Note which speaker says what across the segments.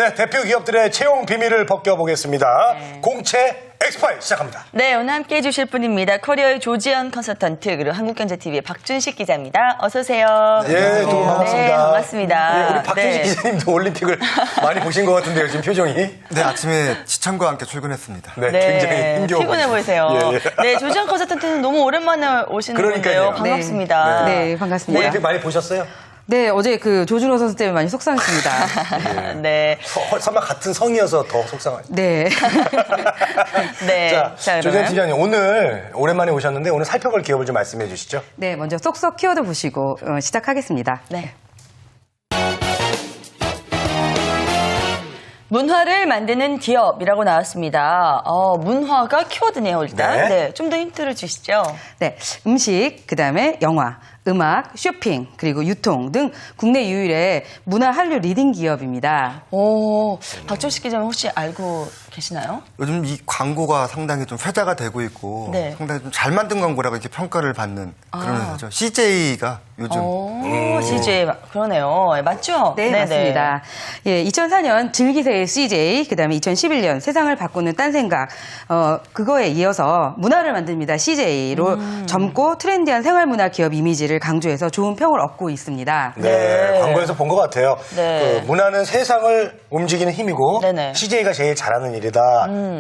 Speaker 1: 네, 대표 기업들의 채용 비밀을 벗겨보겠습니다. 공채 엑스파일 시작합니다.
Speaker 2: 네, 오늘 함께 해주실 분입니다. 커리어의 조지현 컨설턴트 그리고 한국경제TV의 박준식 기자입니다. 어서 오세요.
Speaker 1: 네, 두 분 반갑습니다.
Speaker 2: 네, 반갑습니다.
Speaker 1: 네, 우리 박준식 기자님도 올림픽을 많이 보신 것 같은데요, 지금 표정이.
Speaker 3: 네, 아침에 시청과 함께 출근했습니다.
Speaker 1: 네, 굉장히 힘겨워
Speaker 2: 피곤해 보이세요. 네, 조지현 컨설턴트는 너무 오랜만에 오시는
Speaker 1: 그러니까요.
Speaker 2: 건데요. 반갑습니다.
Speaker 4: 네, 반갑습니다.
Speaker 1: 올림픽 많이 보셨어요?
Speaker 4: 네, 어제 그 조준호 선수 때문에 많이 속상했습니다.
Speaker 2: 네.
Speaker 1: 설마 같은 성이어서 더 속상하죠?
Speaker 4: 네.
Speaker 2: 네.
Speaker 1: 자, 조지현 팀장님, 오늘 오랜만에 오셨는데 오늘 살펴볼 기업을 좀 말씀해 주시죠.
Speaker 4: 네, 먼저 쏙쏙 키워드 보시고 시작하겠습니다.
Speaker 2: 네. 문화를 만드는 기업이라고 나왔습니다. 문화가 키워드네요, 일단.
Speaker 1: 네.
Speaker 2: 네. 좀 더 힌트를 주시죠.
Speaker 4: 네, 음식, 그다음에 영화, 음악, 쇼핑, 그리고 유통 등 국내 유일의 문화 한류 리딩 기업입니다.
Speaker 2: 박준식 기자님 혹시 알고 계시나요?
Speaker 3: 요즘 이 광고가 상당히 좀 회자가 되고 있고
Speaker 2: 네.
Speaker 3: 상당히 좀 잘 만든 광고라고 이렇게 평가를 받는 그런 회사죠. CJ가 요즘
Speaker 2: CJ 그러네요. 맞죠?
Speaker 4: 네,
Speaker 2: 네네.
Speaker 4: 맞습니다. 예, 2004년 즐기세의 CJ, 그다음에 2011년 세상을 바꾸는 딴 생각, 그거에 이어서 문화를 만듭니다. CJ로 젊고 트렌디한 생활문화 기업 이미지를 강조해서 좋은 평을 얻고 있습니다.
Speaker 1: 네, 광고에서 본 것 같아요.
Speaker 2: 네.
Speaker 1: 그 문화는 세상을 움직이는 힘이고
Speaker 2: 네네.
Speaker 1: CJ가 제일 잘하는 일이다.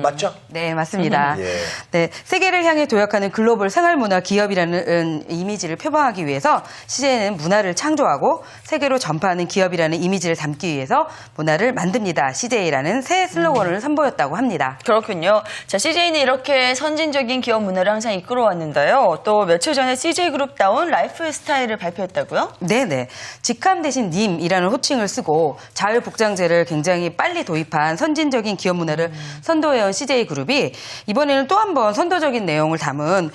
Speaker 1: 맞죠?
Speaker 4: 네, 맞습니다.
Speaker 1: 예.
Speaker 4: 네, 세계를 향해 도약하는 글로벌 생활문화 기업이라는 이미지를 표방하기 위해서 CJ는 문화를 창조하고 세계로 전파하는 기업이라는 이미지를 담기 위해서 문화를 만듭니다. CJ라는 새 슬로건을 선보였다고 합니다.
Speaker 2: 그렇군요. 자, CJ는 이렇게 선진적인 기업 문화를 항상 이끌어왔는데요. 또 며칠 전에 CJ그룹다운 라이프 스타일을 발표했다고요?
Speaker 4: 네네. 직함 대신 님이라는 호칭을 쓰고 자율복장제를 굉장히 빨리 도입한 선진적인 기업 문화를 선도해온 CJ그룹이 이번에는 또 한 번 선도적인 내용을 담은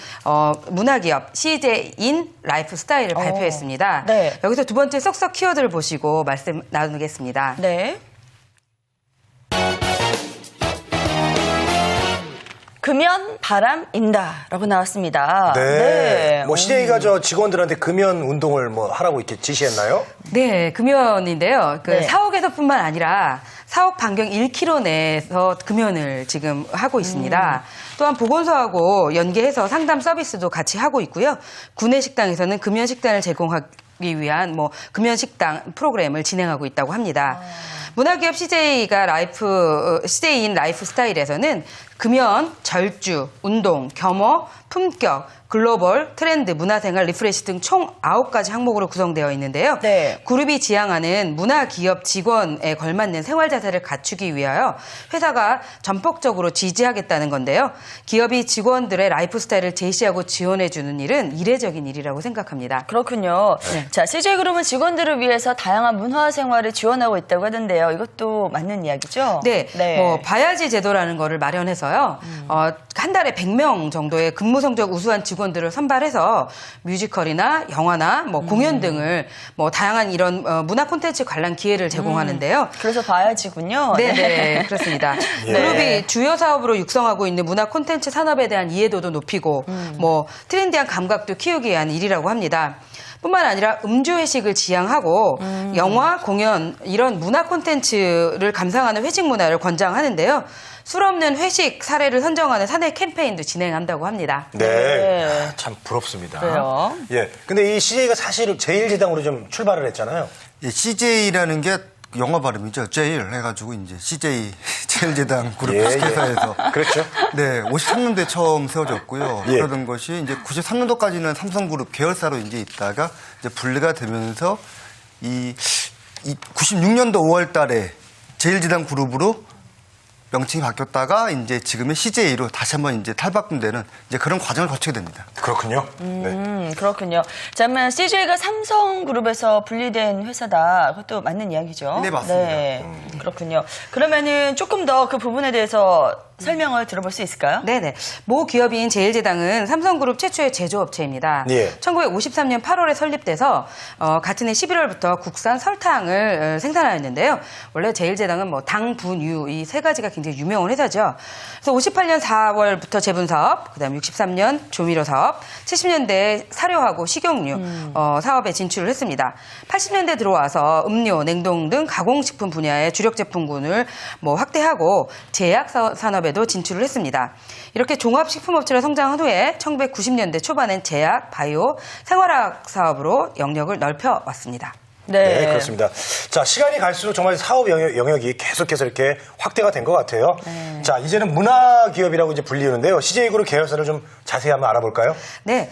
Speaker 4: 문화기업 CJ인 라이프 스타일을 발표했습니다.
Speaker 2: 네.
Speaker 4: 여기서 두 번째 쏙쏙 키워드를 보시고 말씀 나누겠습니다.
Speaker 2: 네. 금연 바람인다라고 나왔습니다.
Speaker 1: 네. 뭐 CJ가 저 직원들한테 금연 운동을 뭐 하라고 이렇게 지시했나요?
Speaker 4: 네, 금연인데요. 그
Speaker 2: 네.
Speaker 4: 사옥에서뿐만 아니라 사옥 반경 1km 내에서 금연을 지금 하고 있습니다. 또한 보건소하고 연계해서 상담 서비스도 같이 하고 있고요. 구내 식당에서는 금연 식단을 제공하기 위한 뭐 금연 식당 프로그램을 진행하고 있다고 합니다. 문화기업 CJ인 라이프 스타일에서는 금연, 절주, 운동, 겸허, 품격, 글로벌, 트렌드, 문화생활, 리프레시 등 총 9가지 항목으로 구성되어 있는데요.
Speaker 2: 네.
Speaker 4: 그룹이 지향하는 문화기업 직원에 걸맞는 생활자세를 갖추기 위하여 회사가 전폭적으로 지지하겠다는 건데요. 기업이 직원들의 라이프 스타일을 제시하고 지원해주는 일은 이례적인 일이라고 생각합니다.
Speaker 2: 그렇군요. 자, CJ그룹은 직원들을 위해서 다양한 문화 생활을 지원하고 있다고 하던데요. 이것도 맞는 이야기죠?
Speaker 4: 네, 뭐 바야지 제도라는 거를 마련해서요. 한 달에 100명 정도의 근무 성적 우수한 직원들을 선발해서 뮤지컬이나 영화나 뭐 공연 등을 뭐 다양한 이런 문화 콘텐츠 관람 기회를 제공하는데요.
Speaker 2: 그래서 봐야지군요.
Speaker 4: 네, 그렇습니다. 그룹이 주요 사업으로 육성하고 있는 문화 콘텐츠 산업에 대한 이해도도 높이고 뭐 트렌디한 감각도 키우기 위한 일이라고 합니다. 뿐만 아니라 음주 회식을 지향하고 영화, 공연 이런 문화 콘텐츠를 감상하는 회식 문화를 권장하는데요. 술 없는 회식 사례를 선정하는 사내 캠페인도 진행한다고 합니다.
Speaker 1: 네. 참 부럽습니다.
Speaker 2: 그래요.
Speaker 1: 예. 근데 이 CJ가 사실 제일제당으로 좀 출발을 했잖아요.
Speaker 3: CJ라는 게 영어 발음이죠. 제일 해가지고 이제 CJ 제일제당 그룹
Speaker 1: 예,
Speaker 3: 회사에서
Speaker 1: 그렇죠.
Speaker 3: 네, 53년도에 처음 세워졌고요.
Speaker 1: 예.
Speaker 3: 그러던 것이 이제 93년도까지는 삼성그룹 계열사로 이제 있다가 이제 분리가 되면서 이 96년도 5월달에 제일제당 그룹으로 명칭이 바뀌었다가 이제 지금의 CJ로 다시 한번 이제 탈바꿈되는 이제 그런 과정을 거치게 됩니다.
Speaker 1: 그렇군요. 네.
Speaker 2: 그렇군요. 자, 그러면 CJ가 삼성그룹에서 분리된 회사다. 그것도 맞는 이야기죠?
Speaker 3: 네, 맞습니다.
Speaker 2: 네, 그렇군요. 그러면은 조금 더 그 부분에 대해서 설명을 들어볼 수 있을까요?
Speaker 4: 네네. 모 기업인 제일제당은 삼성그룹 최초의 제조업체입니다.
Speaker 1: 예.
Speaker 4: 1953년 8월에 설립돼서 같은 해 11월부터 국산 설탕을 생산하였는데요. 원래 제일제당은 뭐 당, 분, 유 이 세 가지가 굉장히 굉장히 유명한 회사죠. 그래서 58년 4월부터 제분 사업, 그다음 63년 조미료 사업, 70년대 사료하고 식용유 사업에 진출을 했습니다. 80년대 들어와서 음료, 냉동 등 가공식품 분야의 주력 제품군을 확대하고 제약 산업에도 진출을 했습니다. 이렇게 종합식품업체로 성장한 후에 1990년대 초반엔 제약, 바이오, 생활화학 사업으로 영역을 넓혀왔습니다.
Speaker 1: 네, 그렇습니다. 자, 시간이 갈수록 정말 사업 영역이 계속해서 이렇게 확대가 된 것 같아요. 자, 이제는 문화기업이라고 이제 불리우는데요. CJ그룹 계열사를 좀 자세히 한번 알아볼까요?
Speaker 4: 네,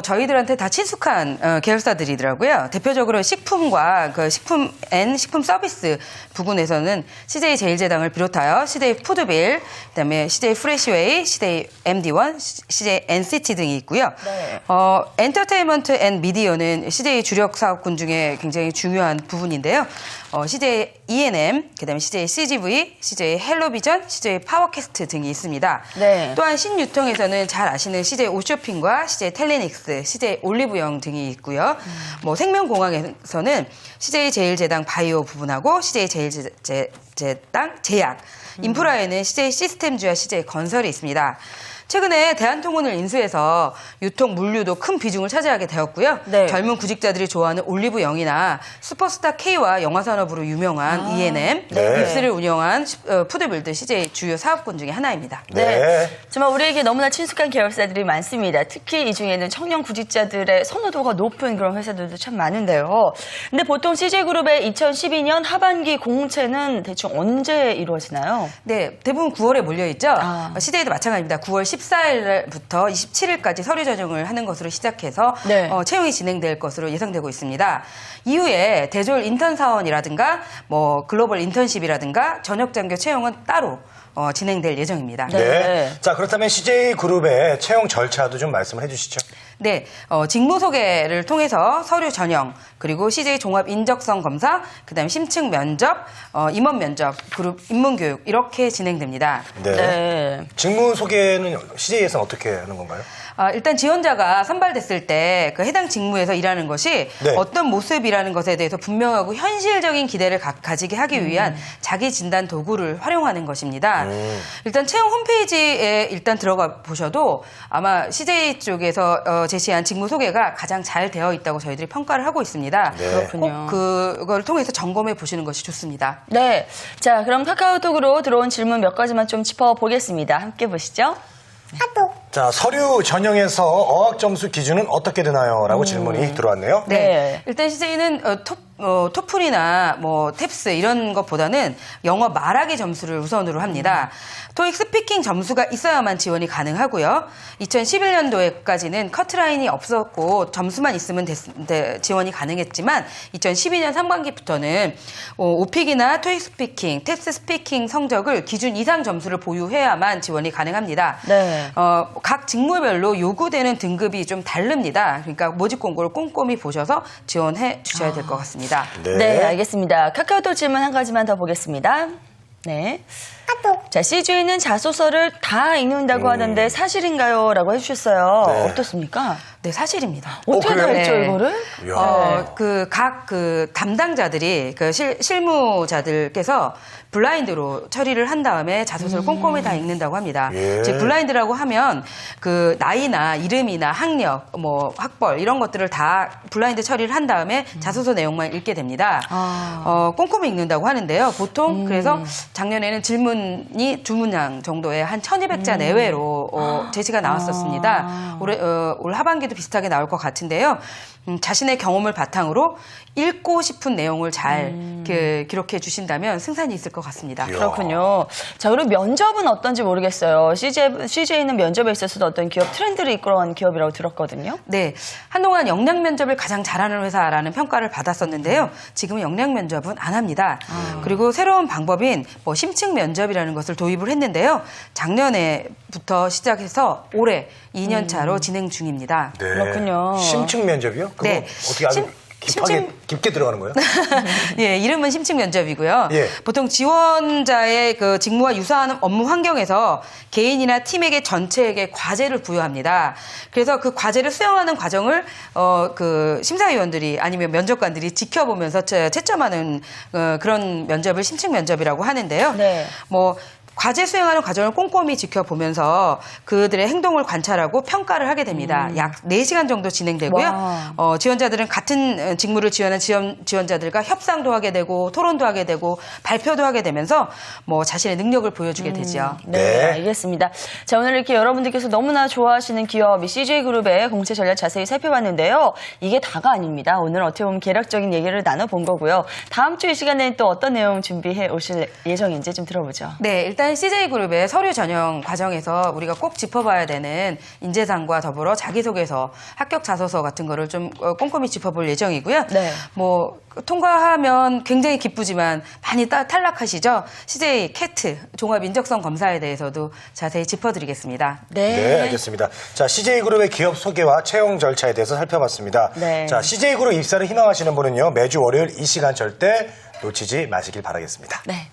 Speaker 4: 저희들한테 다 친숙한 계열사들이더라고요. 대표적으로 식품과 그 식품 서비스 부분에서는 CJ 제일제당을 비롯하여 CJ 푸드빌, 그다음에 CJ 프레시웨이, CJ MD1, CJ NCT 등이 있고요.
Speaker 2: 네.
Speaker 4: 엔터테인먼트 앤 미디어는 CJ 주력 사업군 중에 굉장히 중요한 부분인데요. CJ E&M, 그다음에 CJ CGV, CJ 헬로비전, CJ 파워캐스트 등이 있습니다.
Speaker 2: 네.
Speaker 4: 또한 신유통에서는 잘 아시는 CJ 오쇼핑과 CJ 텔레닉스, CJ 올리브영 등이 있고요. 생명공학에서는 CJ 제일제당 바이오 부분하고 CJ 제일제당 제약, 인프라에는 CJ 시스템즈와 CJ 건설이 있습니다. 최근에 대한통운을 인수해서 유통 물류도 큰 비중을 차지하게 되었고요.
Speaker 2: 네.
Speaker 4: 젊은 구직자들이 좋아하는 올리브영이나 슈퍼스타 K와 영화산업으로 유명한 E&M,
Speaker 1: 네.
Speaker 4: 립스를 운영한 푸드빌드 CJ 주요 사업군 중에 하나입니다.
Speaker 2: 네. 정말 우리에게 너무나 친숙한 계열사들이 많습니다. 특히 이 중에는 청년 구직자들의 선호도가 높은 그런 회사들도 참 많은데요. 근데 보통 CJ그룹의 2012년 하반기 공채는 대충 언제 이루어지나요?
Speaker 4: 네, 대부분 9월에 몰려있죠.
Speaker 2: 아.
Speaker 4: CJ도 마찬가지입니다. 9월 14일부터 27일까지 서류 전형을 하는 것으로 시작해서
Speaker 2: 네.
Speaker 4: 채용이 진행될 것으로 예상되고 있습니다. 이후에 대졸 인턴 사원이라든가 글로벌 인턴십이라든가 전역 장교 채용은 따로 진행될 예정입니다.
Speaker 1: 네. 자, 그렇다면 CJ그룹의 채용 절차도 좀 말씀을 해주시죠.
Speaker 4: 네, 직무 소개를 통해서 서류 전형, 그리고 CJ 종합 인적성 검사, 그다음 심층 면접, 임원 면접, 그룹 입문 교육 이렇게 진행됩니다.
Speaker 2: 네.
Speaker 1: 직무 소개는 CJ에서는 어떻게 하는 건가요?
Speaker 4: 일단 지원자가 선발됐을 때 그 해당 직무에서 일하는 것이
Speaker 1: 네.
Speaker 4: 어떤 모습이라는 것에 대해서 분명하고 현실적인 기대를 가지게 하기 위한 자기 진단 도구를 활용하는 것입니다. 일단 채용 홈페이지에 일단 들어가 보셔도 아마 CJ 쪽에서 제시한 직무 소개가 가장 잘 되어 있다고 저희들이 평가를 하고 있습니다.
Speaker 1: 네.
Speaker 2: 그렇군요.
Speaker 4: 꼭 그걸 통해서 점검해 보시는 것이 좋습니다.
Speaker 2: 네. 자, 그럼 카카오톡으로 들어온 질문 몇 가지만 좀 짚어보겠습니다. 함께 보시죠.
Speaker 1: 자, 서류 전형에서 어학 점수 기준은 어떻게 되나요? 라고 질문이 들어왔네요.
Speaker 2: 네.
Speaker 4: 일단 CJ는 토플이나 탭스 이런 것보다는 영어 말하기 점수를 우선으로 합니다. 토익 스피킹 점수가 있어야만 지원이 가능하고요. 2011년도에까지는 커트라인이 없었고 점수만 있으면 지원이 가능했지만 2012년 상반기부터는 오픽이나 토익 스피킹, 탭스 스피킹 성적을 기준 이상 점수를 보유해야만 지원이 가능합니다.
Speaker 2: 네.
Speaker 4: 각 직무별로 요구되는 등급이 좀 다릅니다. 그러니까 모집 공고를 꼼꼼히 보셔서 지원해 주셔야 될 것 같습니다.
Speaker 2: 네, 알겠습니다. 카카오톡 질문 한 가지만 더 보겠습니다. 네. 자, CJ는 자소서를 다 읽는다고 하던데 사실인가요? 라고 해주셨어요.
Speaker 1: 네.
Speaker 2: 어떻습니까?
Speaker 4: 네, 사실입니다.
Speaker 2: 어떻게 다
Speaker 1: 그래요?
Speaker 2: 했죠,
Speaker 4: 네.
Speaker 2: 이거를?
Speaker 1: 이야.
Speaker 4: 각 담당자들이 실무자들께서 블라인드로 처리를 한 다음에 자소서를 꼼꼼히 다 읽는다고 합니다.
Speaker 1: 예.
Speaker 4: 즉 블라인드라고 하면 그 나이나 이름이나 학력, 학벌 이런 것들을 다 블라인드 처리를 한 다음에 자소서 내용만 읽게 됩니다. 꼼꼼히 읽는다고 하는데요. 보통 그래서 작년에는 질문이 2문항 정도의 한 1200자 내외로 제시가 나왔었습니다. 올 하반기도 비슷하게 나올 것 같은데요. 자신의 경험을 바탕으로 읽고 싶은 내용을 잘 기록해 주신다면 승산이 있을 것 같습니다.
Speaker 2: 그렇군요. 자, 그리고 면접은 어떤지 모르겠어요. CJ는 면접에 있어서도 어떤 기업 트렌드를 이끌어간 기업이라고 들었거든요.
Speaker 4: 네, 한동안 역량 면접을 가장 잘하는 회사라는 평가를 받았었는데요. 지금은 역량 면접은 안 합니다. 그리고 새로운 방법인 심층 면접이라는 것을 도입을 했는데요. 작년에부터 시작해서 올해 2년 차로 진행 중입니다.
Speaker 1: 네.
Speaker 2: 그렇군요.
Speaker 1: 심층 면접이요? 그거
Speaker 4: 네.
Speaker 1: 어떻게 아주 깊게 들어가는 거예요?
Speaker 4: 예, 이름은 심층 면접이고요.
Speaker 1: 예.
Speaker 4: 보통 지원자의 그 직무와 유사한 업무 환경에서 개인이나 팀에게 전체에게 과제를 부여합니다. 그래서 그 과제를 수행하는 과정을 그 심사위원들이 아니면 면접관들이 지켜보면서 채점하는 그런 면접을 심층 면접이라고 하는데요.
Speaker 2: 네.
Speaker 4: 과제 수행하는 과정을 꼼꼼히 지켜보면서 그들의 행동을 관찰하고 평가를 하게 됩니다. 약 4시간 정도 진행되고요. 지원자들은 같은 직무를 지원한 지원자들과 협상도 하게 되고 토론도 하게 되고 발표도 하게 되면서 뭐 자신의 능력을 보여주게 되죠.
Speaker 2: 네,
Speaker 1: 네.
Speaker 2: 알겠습니다. 자, 오늘 이렇게 여러분들께서 너무나 좋아하시는 기업 이 CJ그룹의 공채 전략 자세히 살펴봤는데요. 이게 다가 아닙니다. 오늘 어떻게 보면 개략적인 얘기를 나눠본 거고요. 다음 주 이 시간에는 또 어떤 내용 준비해 오실 예정인지 좀 들어보죠.
Speaker 4: 네, 일단 CJ그룹의 서류 전형 과정에서 우리가 꼭 짚어봐야 되는 인재상과 더불어 자기소개서, 합격 자소서 같은 거를 좀 꼼꼼히 짚어볼 예정이고요.
Speaker 2: 네.
Speaker 4: 뭐 통과하면 굉장히 기쁘지만 많이 탈락하시죠. CJ 캐트 종합 인적성 검사에 대해서도 자세히 짚어드리겠습니다.
Speaker 1: 네, 알겠습니다. 자, CJ그룹의 기업 소개와 채용 절차에 대해서 살펴봤습니다.
Speaker 2: 네.
Speaker 1: 자, CJ그룹 입사를 희망하시는 분은요, 매주 월요일 이 시간 절대 놓치지 마시길 바라겠습니다.
Speaker 2: 네.